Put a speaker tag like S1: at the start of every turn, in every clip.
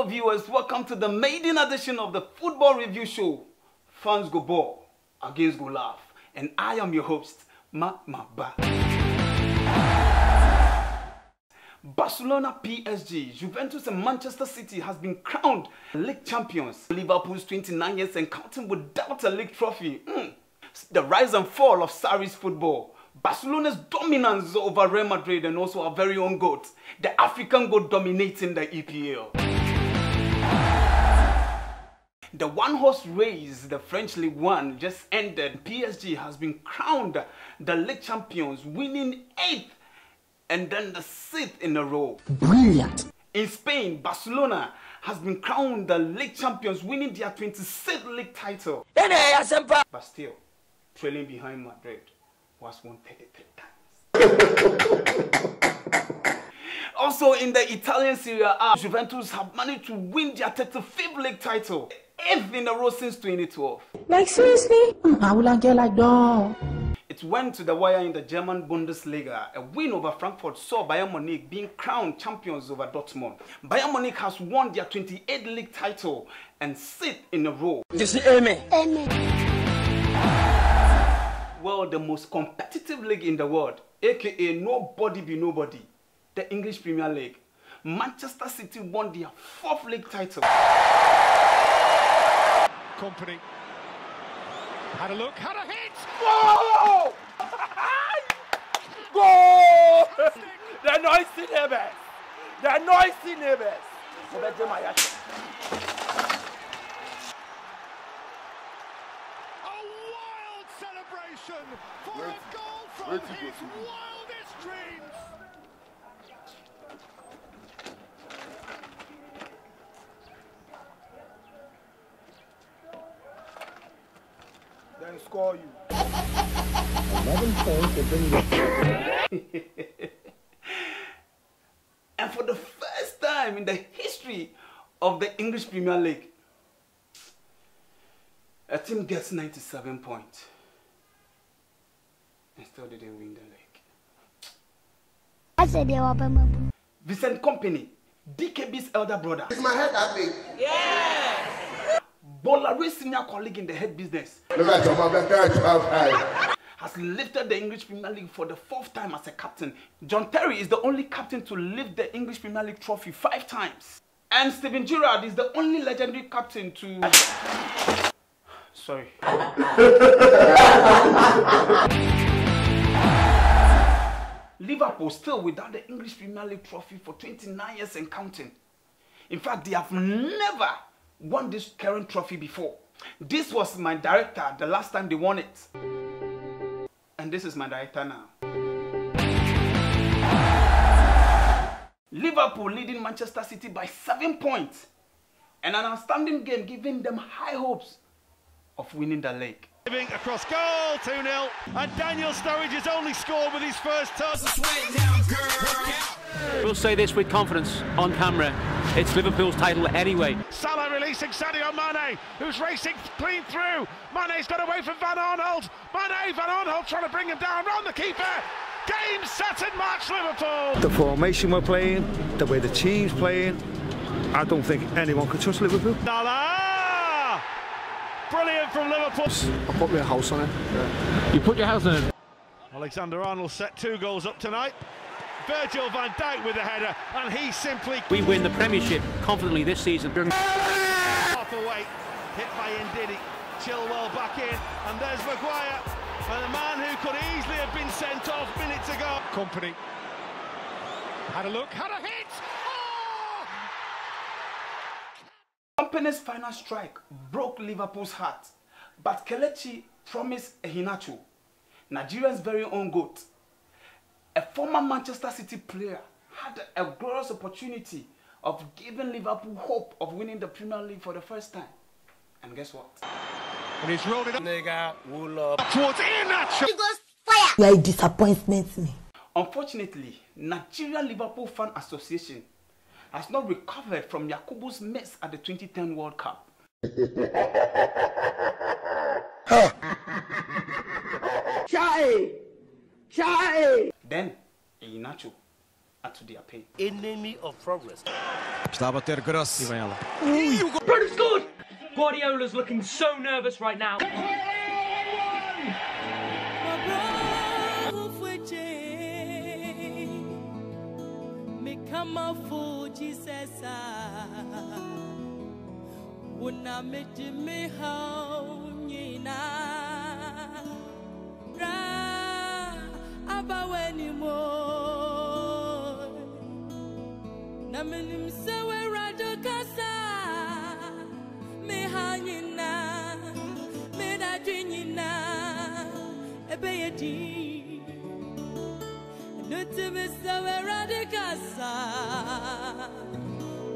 S1: Hello viewers, welcome to the maiden edition of the Football Review Show. Fans go ball, against go laugh. And I am your host, Ba. Barcelona, PSG, Juventus and Manchester City has been crowned league champions. Liverpool's 29 years and counting without a league trophy. The rise and fall of Sarri's football. Barcelona's dominance over Real Madrid and also our very own GOAT, the African GOAT dominating the EPL. The one-horse race, the French League One, just ended. PSG has been crowned the league champions, winning 8th and then the 6th in a row.
S2: Brilliant.
S1: In Spain, Barcelona has been crowned the league champions, winning their 26th league title. But still, trailing behind Madrid was won 33 times. Also in the Italian Serie A, Juventus have managed to win their 35th league title, 8th in a row since 2012.
S2: Like seriously? How will I get like that?
S1: It went to the wire in the German Bundesliga. A win over Frankfurt saw Bayern Munich being crowned champions over Dortmund. Bayern Munich has won their 28th league title and 6th in a row.
S2: You see, amen.
S1: Well, the most competitive league in the world, aka nobody be nobody, the English Premier League. Manchester City won their 4th league title.
S3: Company had a look, had a hit.
S1: Whoa! Goal! The noisy neighbors! The noisy neighbors!
S3: Celebration for a goal from his wildest dreams.
S1: Then score you.
S2: 11 points to bring you.
S1: And for the first time in the history of the English Premier League, a team gets 97 points and still didn't win the league. Vincent Kompany, DKB's elder brother.
S4: Is my head that big?
S1: Yeah! Bolaro's senior colleague in the head business.
S4: Look at your mother,
S1: has lifted the English Premier League for the 4th time as a captain. John Terry is the only captain to lift the English Premier League trophy 5 times. And Steven Gerrard is the only legendary captain to... Sorry. Liverpool still without the English Premier League trophy for 29 years and counting. In fact, they have never won this current trophy before. This was my director the last time they won it. And this is my director now. Liverpool leading Manchester City by 7 points. And an outstanding game giving them high hopes of winning the league.
S3: Across goal, 2-0. And Daniel Sturridge's only scored with his first touch.
S5: We'll say this with confidence on camera. It's Liverpool's title anyway.
S3: Salah releasing Sadio Mane, who's racing clean through. Mane's got away from Van Aanholt. Van Aanholt trying to bring him down, round the keeper. Game, set and match, Liverpool.
S6: The formation we're playing, the way the team's playing, I don't think anyone could touch Liverpool.
S3: Salah! Brilliant from Liverpool.
S6: I put my house on it. Yeah.
S5: You put your house on it.
S3: Alexander-Arnold set 2 goals up tonight. Virgil van Dijk with a header, and he simply...
S5: We win the Premiership confidently this season.
S3: Off away, hit by Ndidi. Chilwell back in, and there's Maguire. And the man who could easily have been sent off minutes ago. Company had a look, had a hit. Oh!
S1: Kompany's final strike broke Liverpool's heart, but Kelechi promised Iheanacho, Nigeria's very own GOAT. A former Manchester City player had a glorious opportunity of giving Liverpool hope of winning the Premier League for the first time. And guess what?
S3: And he's rolled it up. Towards Iheanacho.
S2: You are a disappointment to me.
S1: Unfortunately, Nigeria Liverpool Fan Association has not recovered from Yakubu's mess at the 2010 World Cup. Then, Iheanacho add to their pain.
S4: Enemy of progress.
S7: Está a bater grosso.
S5: E vem ela.
S8: Brennan's scored! Guardiola's looking so nervous right now.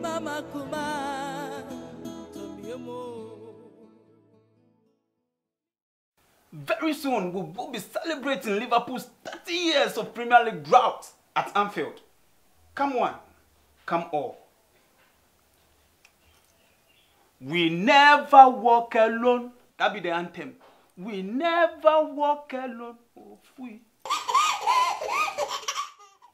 S9: Mama Kuma,
S1: Very soon, we will be celebrating Liverpool's 30 years of Premier League drought at Anfield. Come one, come all. We never walk alone. That be the anthem. We never walk alone. Oh, we.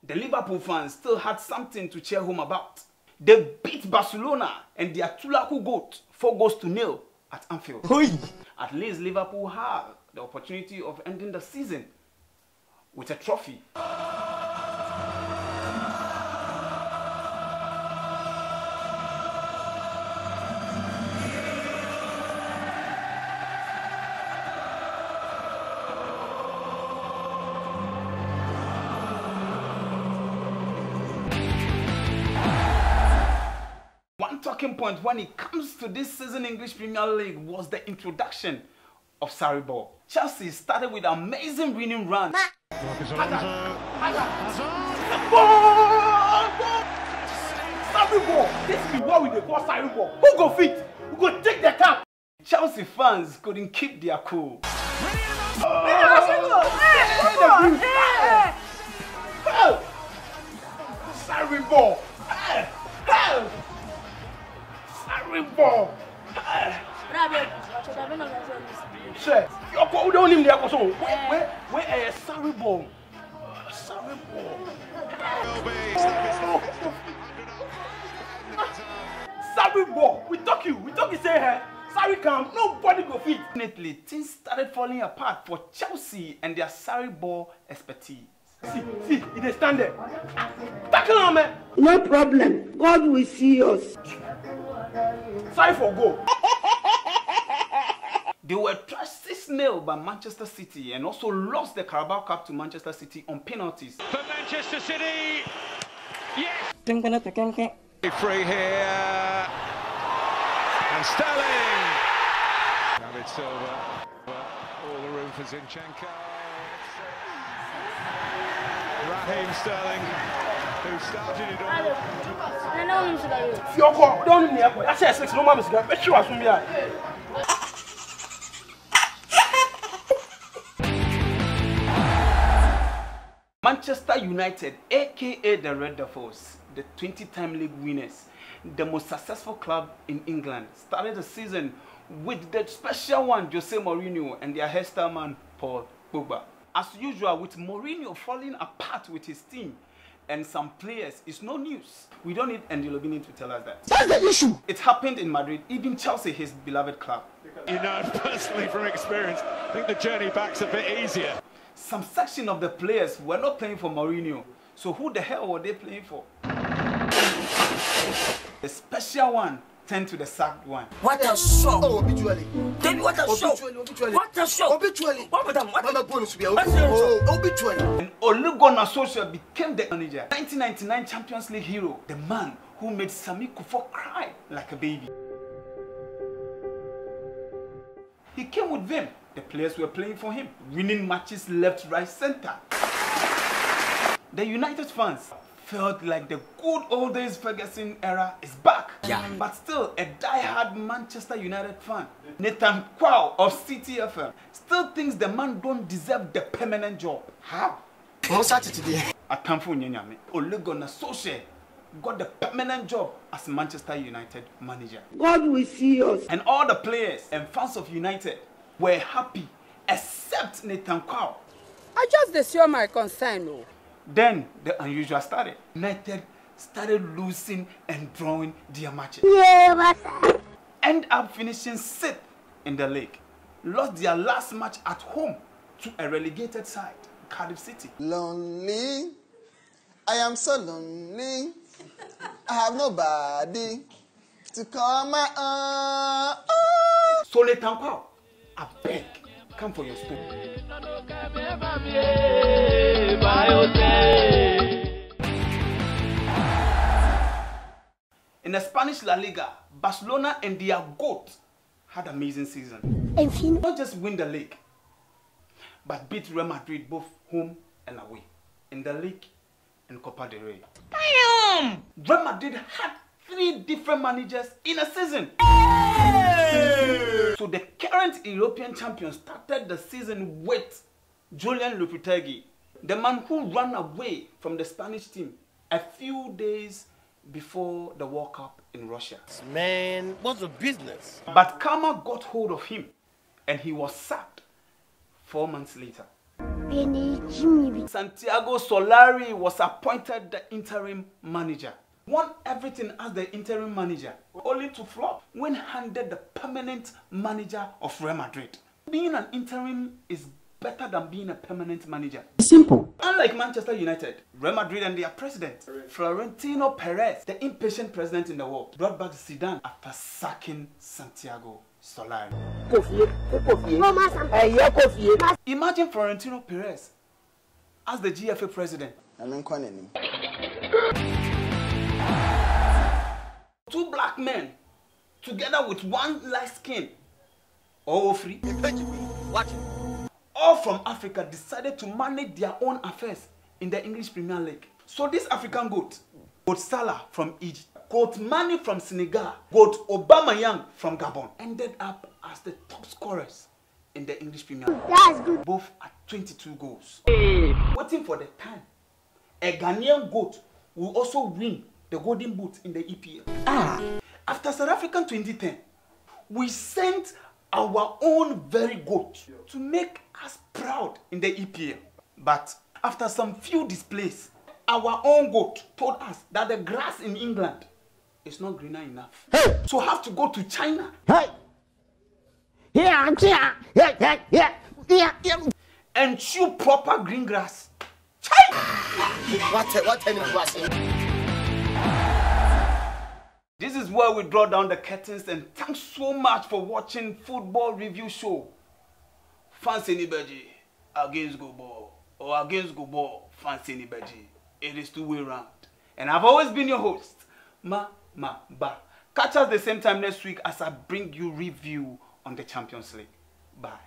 S1: The Liverpool fans still had something to cheer home about. They beat Barcelona and their Tulaku goat 4-0 at Anfield. At least Liverpool have the opportunity of ending the season with a trophy. One talking point when it comes to this season English Premier League was the introduction of Sarri ball. Chelsea started with an amazing winning run.
S4: Sarri ball. This is what we call Sarri ball. Who go fit? Who go take the cap?
S1: Chelsea fans couldn't keep their cool.
S4: Sarri ball. Sarri ball. Sir, you don't need to go. Where Sarri ball? Sarri ball. Sarri ball. We talk you say here. Sarri come, nobody go fit.
S1: Definitely, things started falling apart for Chelsea and their Sarri ball expertise.
S4: See, it is stand there. Tackle on, man.
S2: No problem. God will see us.
S4: Sorry for goal.
S1: They were thrashed 6-0 by Manchester City and also lost the Carabao Cup to Manchester City on penalties.
S3: For Manchester City, yes!
S7: Free here. And Sterling. David Silva. All the room for Zinchenko. Raheem Sterling, who started it all.
S1: Manchester United, aka the Red Devils, the 20-time league winners, the most successful club in England, started the season with the special one, Jose Mourinho, and their hairstyle man, Paul Pogba. As usual, with Mourinho falling apart with his team and some players, it's no news. We don't need Andy Logini to tell us that.
S2: That's the issue.
S1: It happened in Madrid, even Chelsea, his beloved club.
S3: You know, personally from experience, I think the journey back's a bit easier.
S1: Some section of the players were not playing for Mourinho. So who the hell were they playing for? The special one turned to the sacked one.
S2: What a show.
S4: Oh, obitually.
S2: Then what a show. What a show.
S4: Obitually.
S2: What about
S4: Mama bonus to be
S2: obitually.
S1: And Ole Gunnar Solskjaer became the manager. 1999 Champions League hero. The man who made Sami Kufo cry like a baby. He came with them. The players were playing for him, winning matches left, right, center. The United fans felt like the good old days Ferguson era is back.
S2: Yeah.
S1: But still, a die-hard Manchester United fan, Nathan Kwao of City FM, still thinks the man don't deserve the permanent job. How?
S4: What's that today?
S1: Atamfo Nyanyame, Ole Gunnar Solskjaer got the permanent job as Manchester United manager.
S2: God will see us.
S1: And all the players and fans of United were happy, except Nathan Kwao.
S10: I just show my concern.
S1: Then the unusual started. United started losing and drawing their matches. End up finishing 6th in the league. Lost their last match at home to a relegated side, Cardiff City.
S9: Lonely, I am so lonely. I have nobody to call my own.
S1: So Nathan Kwao, I beg, come for your spoon. In the Spanish La Liga, Barcelona and their GOAT had an amazing season. Not just win the league, but beat Real Madrid both home and away in the league and Copa del Rey. Damn! Real Madrid had 3 different managers in a season. Hey! So the current European champion started the season with Julian Lopetegui, the man who ran away from the Spanish team a few days before the World Cup in Russia.
S2: Man, what's the business?
S1: But karma got hold of him and he was sacked 4 months later. Santiago Solari was appointed the interim manager. Won everything as the interim manager, only to flop when handed the permanent manager of Real Madrid. Being an interim is better than being a permanent manager.
S2: Simple.
S1: Unlike Manchester United, Real Madrid and their president, Florentino Perez, the impatient president in the world, brought back Zidane after sacking Santiago Solari. Imagine Florentino Perez as the GFA president. 2 black men together with 1 light skin, all free. All from Africa decided to manage their own affairs in the English Premier League. So this African GOAT, GOAT Salah from Egypt, GOAT Mane from Senegal, GOAT Aubameyang from Gabon, ended up as the top scorers in the English Premier League. That's good. Both at 22 goals. Waiting for the time, a Ghanaian GOAT will also win the Golden Boot in the EPL. After South African 2010, we sent our own very GOAT to make us proud in the EPL. But after some few displays, our own GOAT told us that the grass in England is not greener enough. Hey. So have to go to China. Hey. And chew proper green grass. This is where we draw down the curtains, and thanks so much for watching Football Review Show. Fancy anybody against go ball or against go ball, fancy anybody. It is 2-way round. And I've always been your host, Ba. Catch us the same time next week as I bring you review on the Champions League. Bye.